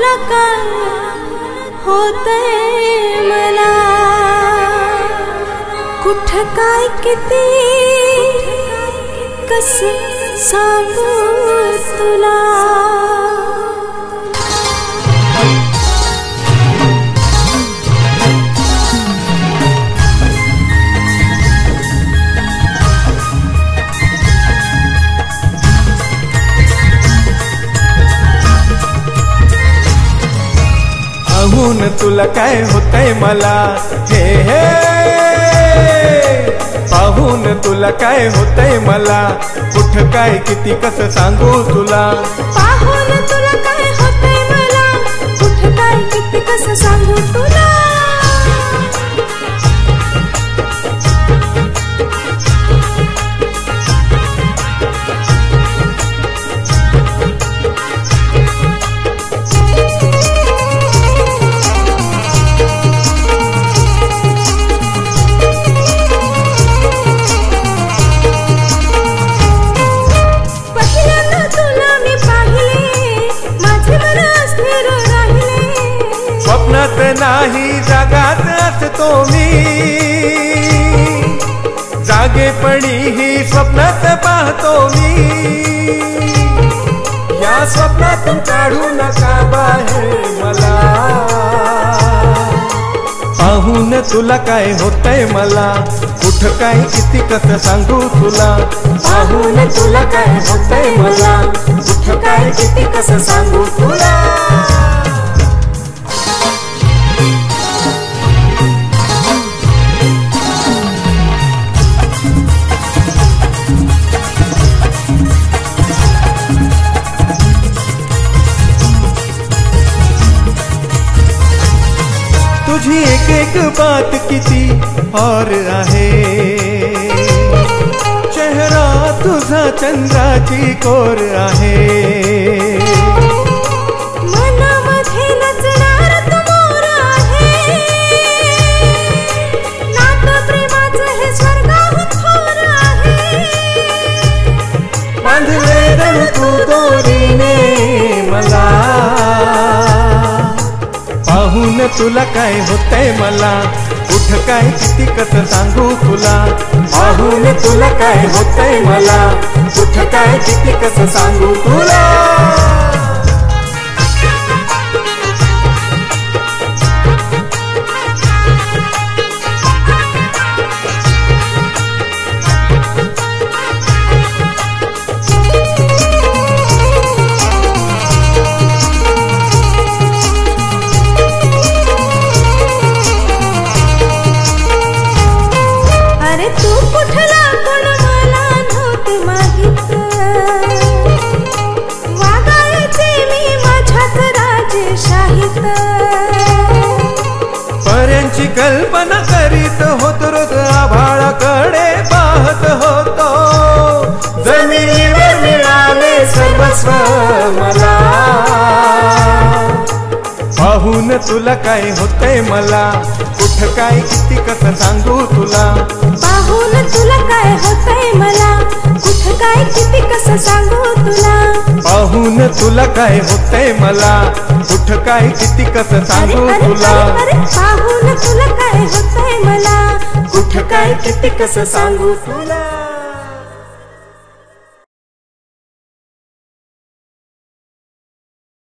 तुला काय होतंय मला, कुठं काय किती कसं सांगू तुला। पाहून तुला काय होतंय मला, हे हे पाहून तुला काय होतंय मला, कुठं काय किती कसं सांगू तुला। पाहून तुला काय होतंय मला, कुठं काय किती कसं सांगू तुला। स्वप्नात नाही जगात असतो मी, जागेपणी ही स्वप्नात पाहतो मी। या स्वप्नातून काढू नका बाहेर मला, पाहून तुला काय होतंय मला, कुठं काय किती कसं सांगू तुला। पाहून तुला काय होतंय मला, कुठं काय किती कसं सांगू तुला। तुझी एक एक बात किती और आहे, चेहरा तुझा चंद्राची कोर आहे। मनामध्ये नचणार तू मोर आहे, नातं प्रेमाचं हे स्वर्गाहून थोर आहे। बांधले जणू तू दोरीने मला, पाहून तुला काय होतंय मला, कुठं काय किती कसं सांगू तुला। पाहून तुला काय होतंय मला, कुठं काय किती कसं सांगू तुला। अरे तू कुठला कोण मला नव्हतं माहित, वागायचे मी माझ्यात राजेशाहीत। पर्यांची कल्पना करीत होतो, रोज आभाळाकडे पाहत होतो, जमिनीवर मिळाले सर्वस्व मला। पाहून तुला काय होतंय मला, कुठं काय किती कसं सांगू तुला। पाहून तुला काय होतंय मला, कुठं काय किती कसं सांगू तुला। पाहून तुला काय होतंय मला, कुठं काय किती कसं सांगू तुला। पाहून तुला काय होतंय मला, कुठं काय किती कसं सांगू तुला।